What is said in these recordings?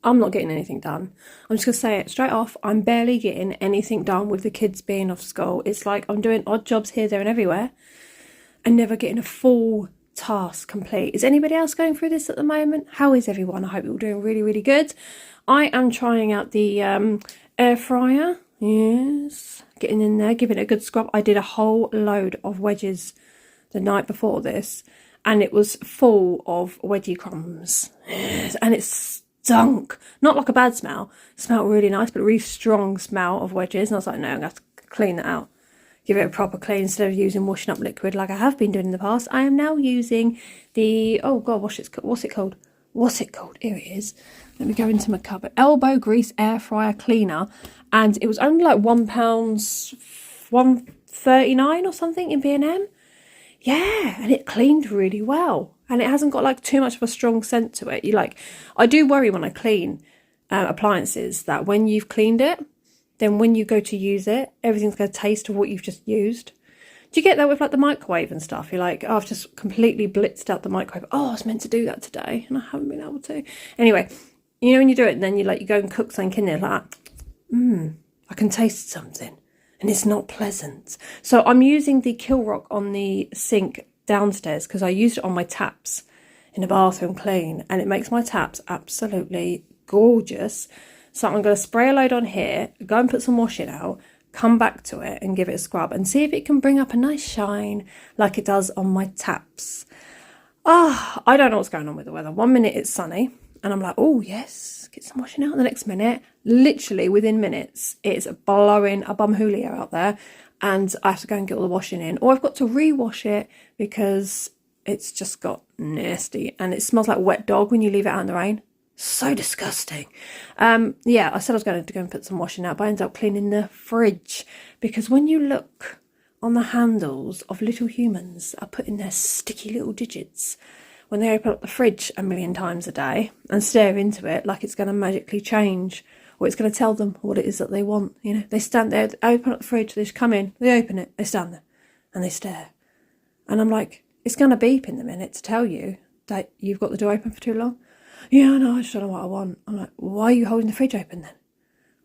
I'm not getting anything done. I'm just going to say it straight off. I'm barely getting anything done with the kids being off school. It's like I'm doing odd jobs here, there, and everywhere and never getting a full task complete. Is anybody else going through this at the moment? How is everyone? I hope you're all doing really, really good. I am trying out the air fryer. Yes, getting in there, giving it a good scrub. I did a whole load of wedges the night before this, and it was full of wedgie crumbs. Yes, and it stunk. Not like a bad smell. It smelled really nice, but a really strong smell of wedges. And I was like, no, I'm going to have to clean that out. Give it a proper clean instead of using washing up liquid like I have been doing in the past. I am now using the, oh God, what's it called? What's it called? Here it is. Let me go into my cupboard. Elbow Grease Air Fryer Cleaner. And it was only like £1, £1.39 or something in B&M. Yeah, and it cleaned really well. And it hasn't got like too much of a strong scent to it. I do worry when I clean appliances that when you've cleaned it, then when you go to use it, everything's going to taste of what you've just used. Do you get that with like the microwave and stuff? You're like, oh, I've just completely blitzed out the microwave. Oh, I was meant to do that today and I haven't been able to. Anyway, you know when you do it and then you go and cook something in there like, I can taste something and it's not pleasant. So I'm using the Kilrock on the sink downstairs because I used it on my taps in the bathroom clean and it makes my taps absolutely gorgeous. So I'm going to spray a load on here, go and put some washing out, come back to it and give it a scrub and see if it can bring up a nice shine like it does on my taps. I don't know what's going on with the weather. 1 minute it's sunny and I'm like, oh yes, get some washing out. The next minute, literally within minutes, it's blowing a bum hoolie out there and I have to go and get all the washing in. Or I've got to rewash it because it's just got nasty and it smells like wet dog when you leave it out in the rain. So disgusting. Yeah, I said I was going to go and put some washing out, but I ended up cleaning the fridge because when you look on the handles of little humans that are putting their sticky little digits when they open up the fridge a million times a day and stare into it like it's going to magically change or it's going to tell them what it is that they want. You know, they stand there, they open up the fridge, they just come in, they open it, they stand there and they stare. And I'm like, it's going to beep in a minute to tell you that you've got the door open for too long. Yeah, no, I just don't know what I want. I'm like, why are you holding the fridge open then?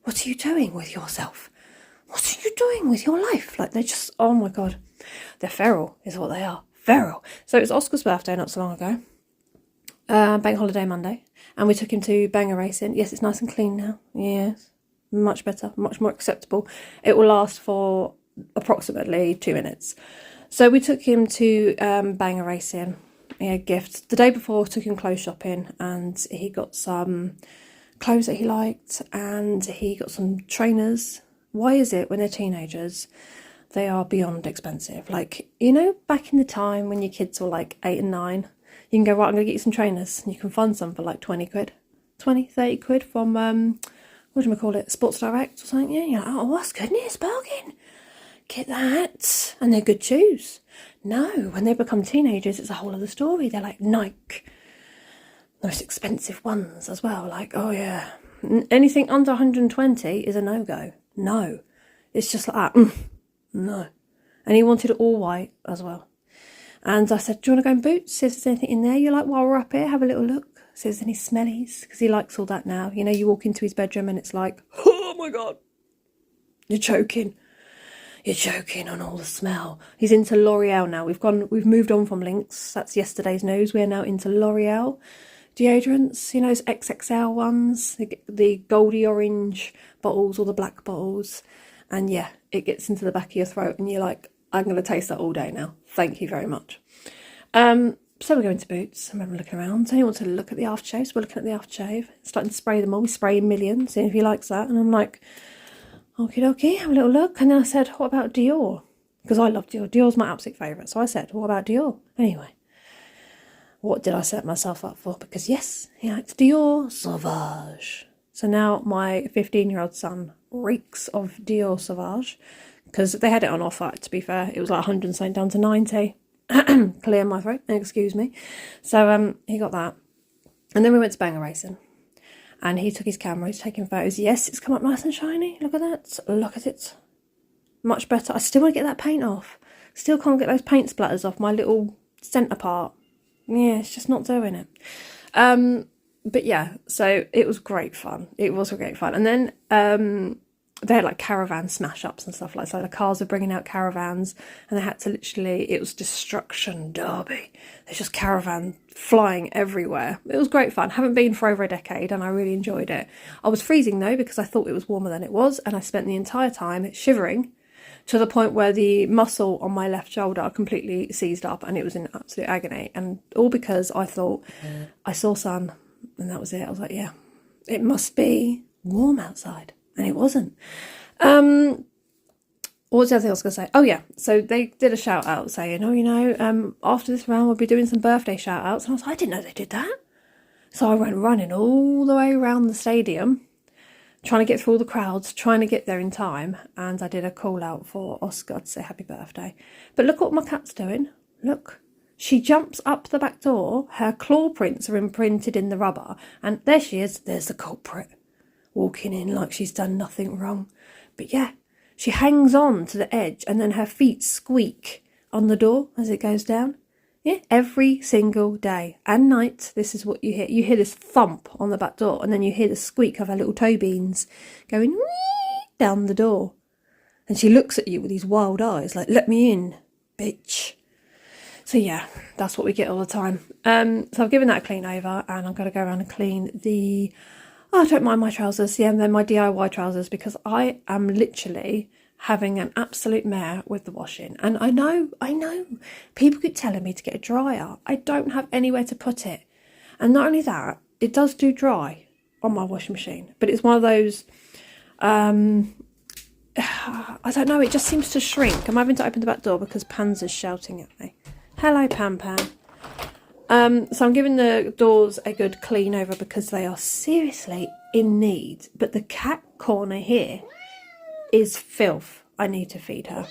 What are you doing with yourself? What are you doing with your life? Like, they're just, oh my God. They're feral, is what they are. Feral. So it was Oscar's birthday not so long ago. Bank holiday Monday. And we took him to Banger Racing. Yes, it's nice and clean now. Yes. Much better. Much more acceptable. It will last for approximately 2 minutes. So we took him to Banger Racing. Yeah, gift. The day before, took him clothes shopping and he got some clothes that he liked and he got some trainers. Why is it when they're teenagers, they are beyond expensive? Like, you know, back in the time when your kids were like 8 and 9, you can go, right, I'm going to get you some trainers and you can find some for like 20 quid, 20, 30 quid from, what do we call it, Sports Direct or something? Yeah, you're like, oh, that's goodness, bargain. Get that. And they're good shoes. No, when they become teenagers, it's a whole other story. They're like Nike, most expensive ones as well. Like, oh yeah, anything under 120 is a no-go. No, it's just like that. No. And he wanted it all white as well. And I said, do you want to go in Boots? See if there's anything in there. You're like, while we're up here, have a little look. See if there's any smellies. Because he likes all that now. You know, you walk into his bedroom and it's like, oh my God, you're choking. You're choking on all the smell. He's into L'Oreal now. We've moved on from Lynx. That's yesterday's news. We're now into L'Oreal deodorants. You know, those XXL ones, the goldy orange bottles or the black bottles. And yeah, it gets into the back of your throat and you're like, I'm going to taste that all day now. Thank you very much. So we're going to Boots. I remember looking around. So he wants to look at the aftershaves. We're looking at the aftershave. Starting to spray them all. We spray millions, seeing if he likes that. And I'm like, okie dokie, have a little look. And then I said, what about Dior? Because I love Dior. Dior's my absolute favourite. So I said, what about Dior? Anyway, what did I set myself up for? Because yes, he likes Dior Sauvage. So now my 15-year-old son reeks of Dior Sauvage. Because they had it on offer, to be fair. It was like 100 and something down to 90. Clear my throat, excuse me. So he got that. And then we went to Banger Racing. And he took his camera, he's taking photos. Yes, it's come up nice and shiny. Look at that. Look at it. Much better. I still want to get that paint off. Still can't get those paint splatters off my little centre part. Yeah, it's just not doing it. But yeah, so it was great fun. It was great fun. And then they had like caravan smash ups and stuff like that. So the cars were bringing out caravans, and they had to literally, it was destruction derby. There's just caravan flying everywhere. It was great fun. Haven't been for over a decade, and I really enjoyed it. I was freezing though, because I thought it was warmer than it was, and I spent the entire time shivering to the point where the muscle on my left shoulder completely seized up, and it was in absolute agony. And all because I thought I saw sun, and that was it. I was like, yeah, it must be warm outside. And it wasn't. What was the other thing I was going to say? Oh, yeah. So they did a shout out saying, after this round, we'll be doing some birthday shout outs. And I was like, I didn't know they did that. So I went running all the way around the stadium, trying to get through all the crowds, trying to get there in time. And I did a call out for Oscar to say happy birthday. But look what my cat's doing. Look. She jumps up the back door. Her claw prints are imprinted in the rubber. And there she is. There's the culprit, walking in like she's done nothing wrong. But yeah, she hangs on to the edge, and then her feet squeak on the door as it goes down. Yeah, every single day and night, this is what you hear. You hear this thump on the back door, and then you hear the squeak of her little toe beans going wee down the door. And she looks at you with these wild eyes like, let me in, bitch. So yeah, that's what we get all the time. So I've given that a clean over, and I'm going to go around and clean the... I don't mind my trousers. Yeah, and then my DIY trousers, because I am literally having an absolute mare with the washing. And I know, people keep telling me to get a dryer. I don't have anywhere to put it. And not only that, it does do dry on my washing machine. But it's one of those, I don't know, it just seems to shrink. I'm having to open the back door because Pan's shouting at me. Hello, Pan. So I'm giving the doors a good clean over because they are seriously in need. But the cat corner here is filth. I need to feed her.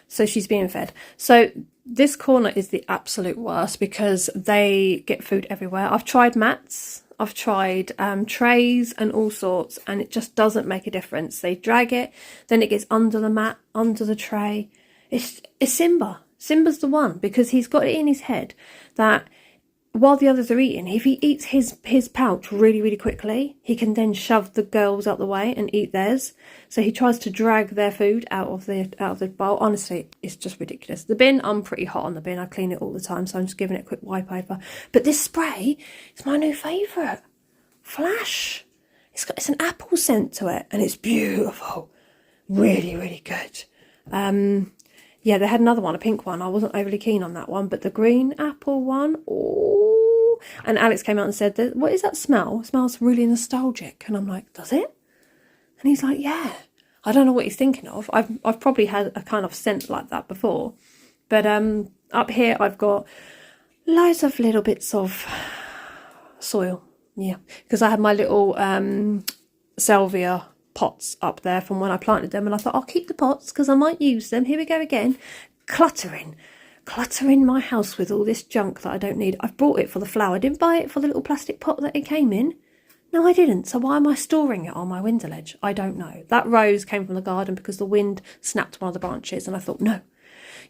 So she's being fed. So this corner is the absolute worst because they get food everywhere. I've tried mats. I've tried trays and all sorts, and it just doesn't make a difference. They drag it, then it gets under the mat, under the tray. It's Simba. Simba's the one, because he's got it in his head that while the others are eating, if he eats his pouch really, really quickly, he can then shove the girls out the way and eat theirs. So he tries to drag their food out of the bowl. Honestly, it's just ridiculous. The bin, I'm pretty hot on the bin. I clean it all the time, so I'm just giving it a quick wipe over. But this spray is my new favourite. Flash. It's an apple scent to it, and it's beautiful. Really, really good. Yeah, they had another one, a pink one. I wasn't overly keen on that one, but the green apple one, oh. And Alex came out and said, what is that smell? It smells really nostalgic. And I'm like, does it? And he's like, yeah. I don't know what he's thinking of. I've probably had a kind of scent like that before. But up here I've got loads of little bits of soil. Yeah, because I had my little salvia pots up there from when I planted them, and I thought I'll keep the pots because I might use them. Here we go again, cluttering my house with all this junk that I don't need. I've bought it for the flower. I didn't buy it for the little plastic pot that it came in. No, I didn't. So why am I storing it on my window ledge? I don't know. That rose came from the garden because the wind snapped one of the branches, and I thought, no,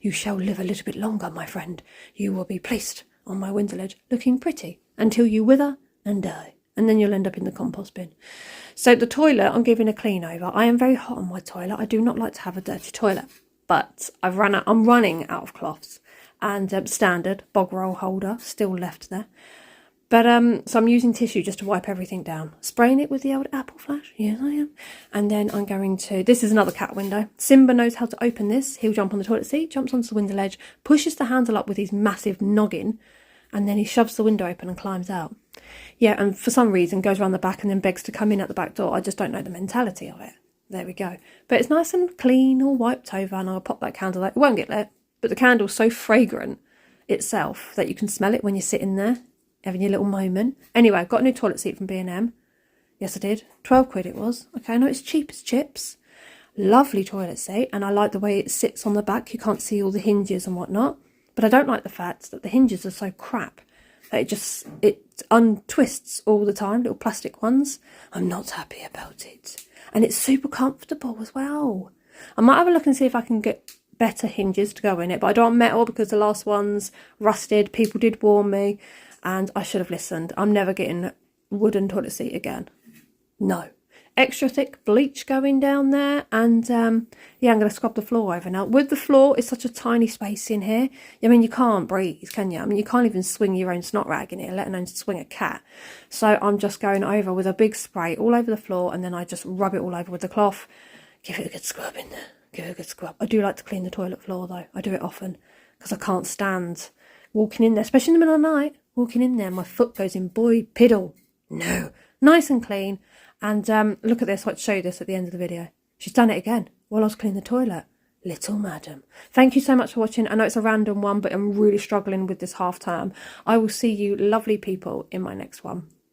you shall live a little bit longer, my friend. You will be placed on my window ledge looking pretty until you wither and die, and then you'll end up in the compost bin. So the toilet, I'm giving a clean over. I am very hot on my toilet. I do not like to have a dirty toilet, but I'm running out of cloths, and standard bog roll holder still left there. But so I'm using tissue just to wipe everything down. Spraying it with the old apple flash. Yes, I am. And then I'm going to... This is another cat window. Simba knows how to open this. He'll jump on the toilet seat, jumps onto the window ledge, pushes the handle up with his massive noggin, and then he shoves the window open and climbs out. Yeah, and for some reason goes around the back and then begs to come in at the back door. I just don't know the mentality of it. There we go. But it's nice and clean, all wiped over, and I'll pop that candle out. It won't get lit, but the candle's so fragrant itself that you can smell it when you're sitting there, having your little moment. Anyway, I got a new toilet seat from B&M. Yes, I did. 12 quid it was. Okay, I know it's cheap as chips. Lovely toilet seat, and I like the way it sits on the back. You can't see all the hinges and whatnot. But I don't like the fact that the hinges are so crap that it untwists all the time, little plastic ones. I'm not happy about it. And it's super comfortable as well. I might have a look and see if I can get better hinges to go in it, but I don't want metal because the last ones rusted. People did warn me, and I should have listened. I'm never getting wooden toilet seat again. No. Extra thick bleach going down there, and yeah, I'm going to scrub the floor over now. With the floor, it's such a tiny space in here. I mean, you can't breathe, can you? I mean, you can't even swing your own snot rag in here, let alone swing a cat. So I'm just going over with a big spray all over the floor, and then I just rub it all over with the cloth. Give it a good scrub in there. Give it a good scrub. I do like to clean the toilet floor, though. I do it often because I can't stand walking in there, especially in the middle of the night. Walking in there, my foot goes in, boy, piddle. No. Nice and clean. And look at this, I'll show you this at the end of the video. She's done it again while I was cleaning the toilet. Little madam. Thank you so much for watching. I know it's a random one, but I'm really struggling with this half term. I will see you lovely people in my next one.